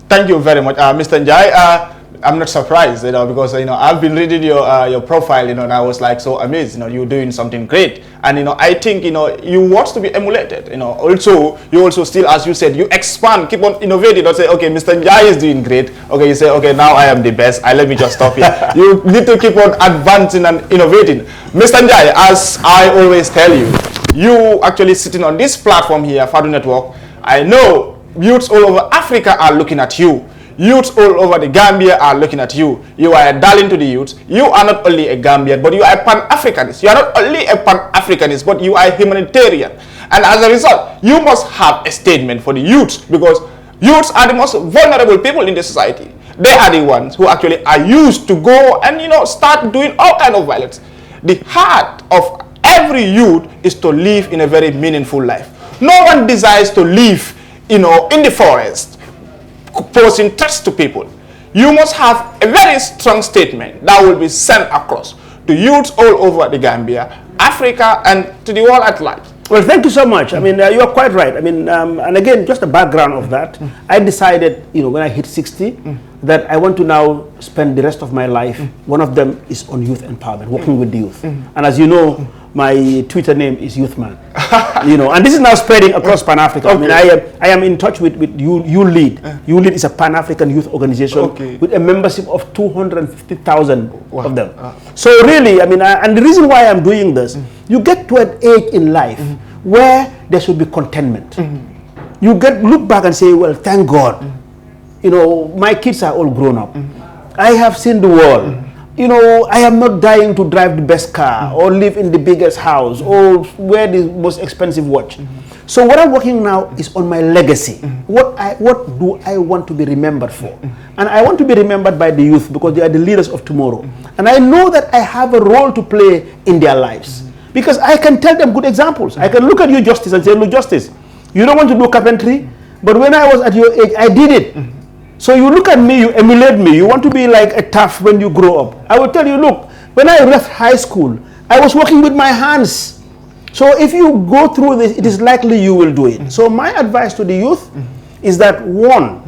Thank you very much, Mr. Njie. I'm not surprised, you know, because I've been reading your profile, and I was like so amazed. You're doing something great, and I think you want to be emulated. Also you also still, as you said, you expand, keep on innovating. Don't say, okay, Mr. Njie is doing great. Okay, you say, okay, now I am the best. Let me just stop here. You need to keep on advancing and innovating, Mr. Njie. As I always tell you, you actually sitting on this platform here, Fadu Network. I know youths all over Africa are looking at you. Youths all over the Gambia are looking at you. You are a darling to the youths. You are not only a Gambian, but you are a Pan-Africanist. You are not only a Pan-Africanist, but you are a humanitarian. And as a result, you must have a statement for the youths, because youths are the most vulnerable people in the society. They are the ones who actually are used to go and start doing all kind of violence. The heart of every youth is to live in a very meaningful life. No one desires to live in the forest, posing threats to people. You must have a very strong statement that will be sent across to youths all over the Gambia, Africa, and to the world at large. Well, thank you so much. I mean, you are quite right. I mean, and again, just the background of that, I decided, when I hit 60, that I want to now spend the rest of my life. One of them is on youth empowerment, working with the youth. And as you know, my Twitter name is Youthman. And this is now spreading across Pan-Africa. Okay. I mean, I am in touch with You Lead. You Lead is a Pan-African youth organization with a membership of 250,000 of them. So really, I mean, and the reason why I'm doing this, you get to an age in life where there should be contentment. You look back and say, well, thank God, my kids are all grown up. I have seen the world. I am not dying to drive the best car or live in the biggest house or wear the most expensive watch. So what I'm working now is on my legacy. What do I want to be remembered for? And I want to be remembered by the youth, because they are the leaders of tomorrow. And I know that I have a role to play in their lives, because I can tell them good examples. I can look at you, Justice, and say, look, Justice, you don't want to do carpentry, but when I was at your age, I did it. So you look at me, you emulate me, you want to be like a tough when you grow up. I will tell you, look, when I left high school, I was working with my hands. So if you go through this, it is likely you will do it. So my advice to the youth is that, one,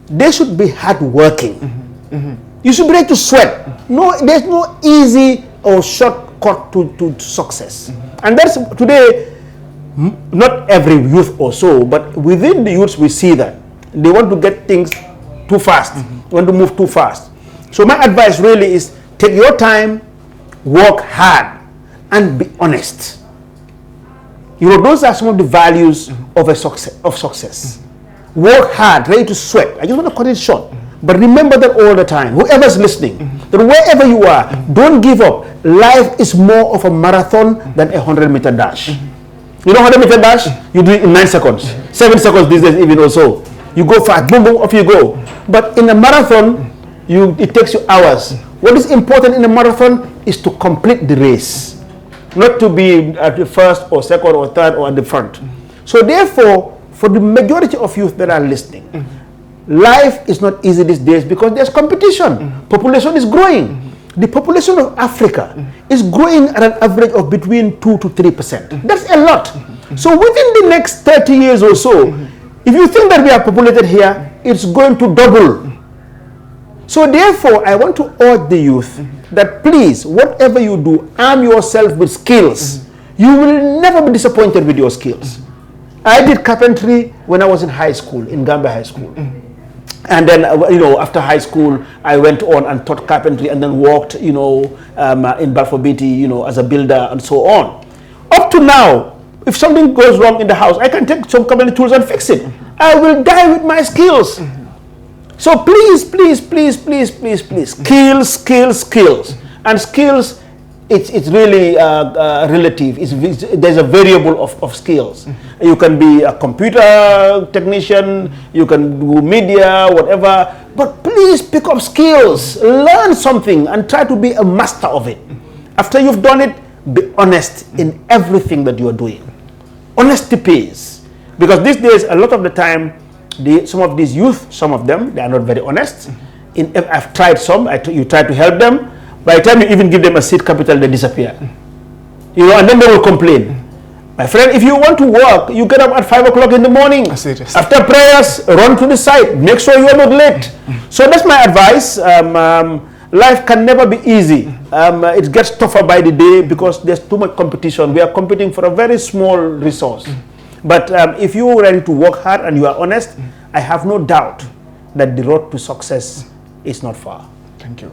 they should be hardworking. You should be ready to sweat. No, there's no easy or shortcut to success. And that's today, not every youth or so, but within the youths we see that. They want to get things too fast, want to move too fast. So my advice really is, take your time, work hard, and be honest. Those are some of the values of success. Work hard, ready to sweat. I just want to cut it short. But remember that all the time, whoever's listening, that wherever you are, don't give up. Life is more of a marathon than a 100-meter dash. 100-meter dash, you do it in 9 seconds. 7 seconds these days even also. You go fast, boom, boom, off you go. But in a marathon, it takes you hours. What is important in a marathon is to complete the race, not to be at the first or second or third or at the front. So therefore, for the majority of youth that are listening, life is not easy these days because there's competition. Population is growing. The population of Africa is growing at an average of between 2 to 3%. That's a lot. So within the next 30 years or so, if you think that we are populated here, it's going to double. So therefore, I want to urge the youth that please, whatever you do, arm yourself with skills. You will never be disappointed with your skills. I did carpentry when I was in high school, in Gambia High School. And then, after high school, I went on and taught carpentry and then worked, in Balfour Beatty, as a builder and so on. Up to now, if something goes wrong in the house, I can take some carpentry tools and fix it. I will die with my skills. So please, please, please, please, please, please, skills. And skills it's really relative. There's a variable of skills. You can be a computer technician, you can do media, whatever, but please pick up skills, learn something, and try to be a master of it. After you've done it, be honest in everything that you are doing. Honesty pays. Because these days, a lot of the time, some of these youth, some of them, they are not very honest. I've tried some, you try to help them. By the time you even give them a seed capital, they disappear. You know, and then they will complain. My friend, if you want to work, you get up at 5 o'clock in the morning. After prayers, run to the site. Make sure you are not late. So that's my advice. Life can never be easy. It gets tougher by the day because there's too much competition. We are competing for a very small resource. But if you are ready to work hard and you are honest, I have no doubt that the road to success is not far. Thank you.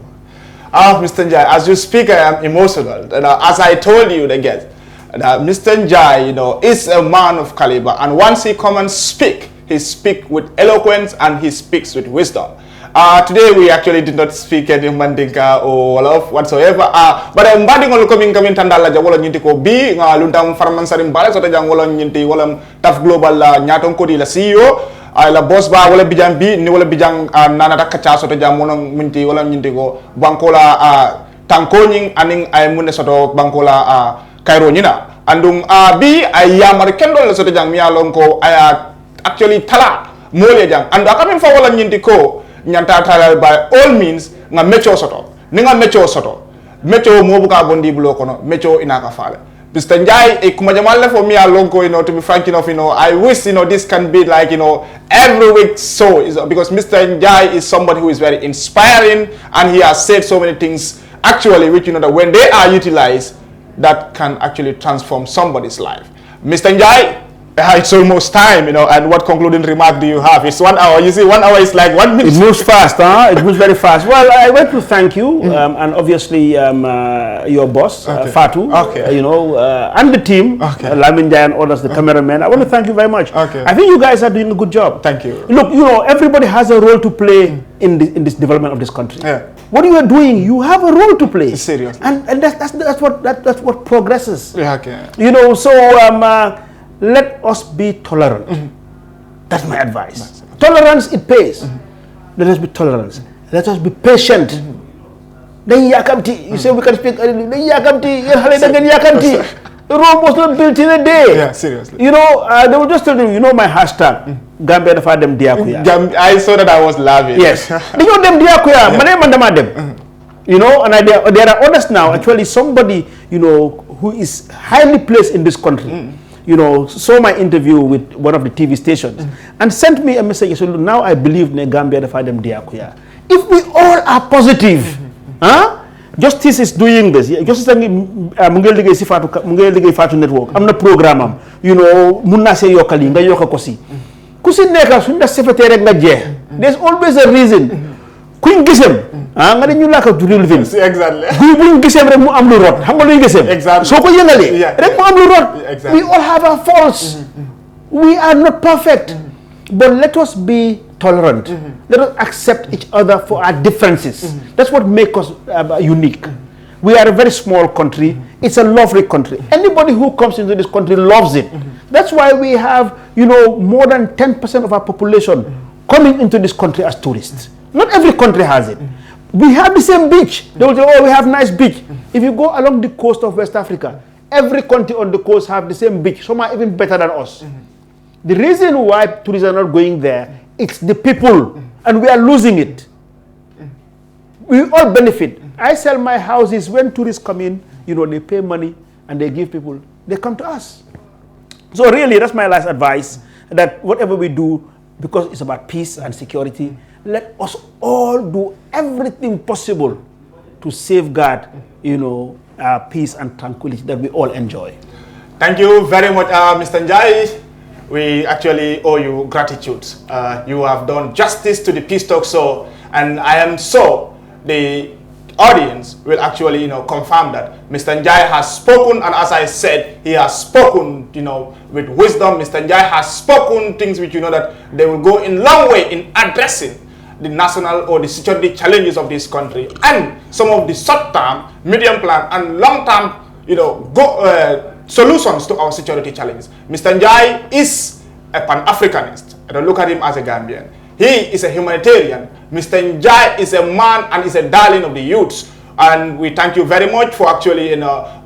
Mr. Njie, as you speak, I am emotional. As I told you again, Mr. Njie, is a man of caliber, and once he comes and he speaks with eloquence and he speaks with wisdom. Today we actually did not speak any Mandinka or Wolof whatsoever. But I'm batting on coming tandala jawolo nyinti ko bi nga luntam farman sarim bale sota jangolo nyinti wolam taf global nyaton ko di la CEO la boss ba wala bijang bi ni wala bijang nana takka soto jamono minti wala nyinti ko bankola tankoning aning ay munne soto bankola Cairo nyina andung bi ay yamar kendo la soto jang miya lonko ay actually tala mole jang and akamen fa wala nyinti ko nyanta tala by all means nga mecho soto ninga mecho soto mecho mobuka bondi bulo kono mecho inaka fale Mr. Njie, kumajamale for me alonko, to be frank enough, I wish, this can be like, every week so, because Mr. Njie is somebody who is very inspiring, and he has said so many things, actually, which, that when they are utilized, that can actually transform somebody's life. Mr. Njie, it's almost time, and what concluding remark do you have? It's 1 hour. You see, 1 hour is like 1 minute. It moves fast, huh? It moves very fast. Well, I want to thank you, and obviously your boss, Fatu, and the team, Lamin Njie and others, the cameraman. I want to thank you very much. I think you guys are doing a good job. Thank you. Look, everybody has a role to play in this development of this country. Yeah. What you are doing, you have a role to play. Seriously. And that's what progresses. Yeah, okay. So let us be tolerant. That's my advice. Tolerance, it pays. Let us be tolerant. Let us be patient. Then yakamti. You say we can speak. Then yakamti. Rome was not built in a day. Yeah, seriously. They will just tell you, my hashtag. Gambia dafa dem diakuya. I saw that, I was laughing. Yes. They know them diakuya. Mane mandama dem. And there are others now. Actually, somebody, who is highly placed in this country. Saw my interview with one of the TV stations and sent me a message. So now I believe in Gambia the Fadem Diakuya. If we all are positive, Justice is doing this. Justice Fatu Network. I'm not program. Munna se yokali, nga yoka kosi. Kusi neka sunda secretary nga je. There's always a reason. Queen gisem. Nga de ñu la ko duril vin. Exactly. Guy buñu gisem rek mu am lu rot. Xam nga luy gisem? Exactly. Soko yëngalé rek mu am lu rot. Exactly. We all have our faults. We are not perfect. But let us be tolerant. Let us accept each other for our differences. That's what makes us unique. We are a very small country. It's a lovely country. Anybody who comes into this country loves it. That's why we have, more than 10% of our population coming into this country as tourists. Not every country has it. We have the same beach. They will say, we have nice beach. If you go along the coast of West Africa, every country on the coast have the same beach. Some are even better than us. The reason why tourists are not going there, it's the people, and we are losing it. We all benefit. I sell my houses when tourists come in, they pay money and they give people, they come to us. So really, that's my last advice, that whatever we do, because it's about peace and security, let us all do everything possible to safeguard, peace and tranquility that we all enjoy. Thank you very much, Mr. Njie. We actually owe you gratitude. You have done justice to the Peace Talk Show, and I am sure the audience will actually, confirm that Mr. Njie has spoken, and as I said, he has spoken, with wisdom. Mr. Njie has spoken things which that they will go in long way in addressing the national or the security challenges of this country and some of the short-term, medium-plan, and long-term, solutions to our security challenges. Mr. Njie is a Pan-Africanist. I don't look at him as a Gambian. He is a humanitarian. Mr. Njie is a man and is a darling of the youths. And we thank you very much for actually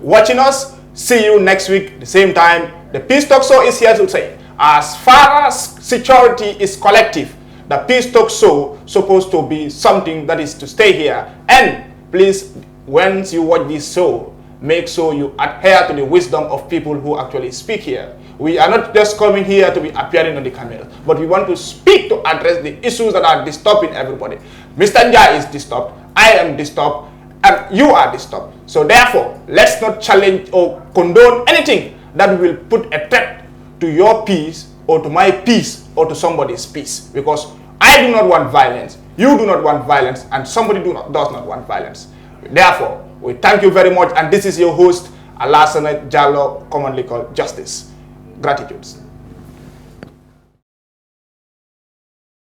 watching us. See you next week, the same time. The Peace Talk Show is here to say, as far as security is collective, the Peace Talk Show supposed to be something that is to stay here. And please, once you watch this show, make sure you adhere to the wisdom of people who actually speak here. We are not just coming here to be appearing on the camera, but we want to speak to address the issues that are disturbing everybody. Mr. Njie is disturbed, I am disturbed, and you are disturbed. So therefore, let's not challenge or condone anything that will put a threat to your peace or to my peace or to somebody's peace. Because I do not want violence, you do not want violence, and somebody does not want violence. Therefore, we thank you very much, and this is your host, Alassane Jallow, commonly called Justice. Gratitudes.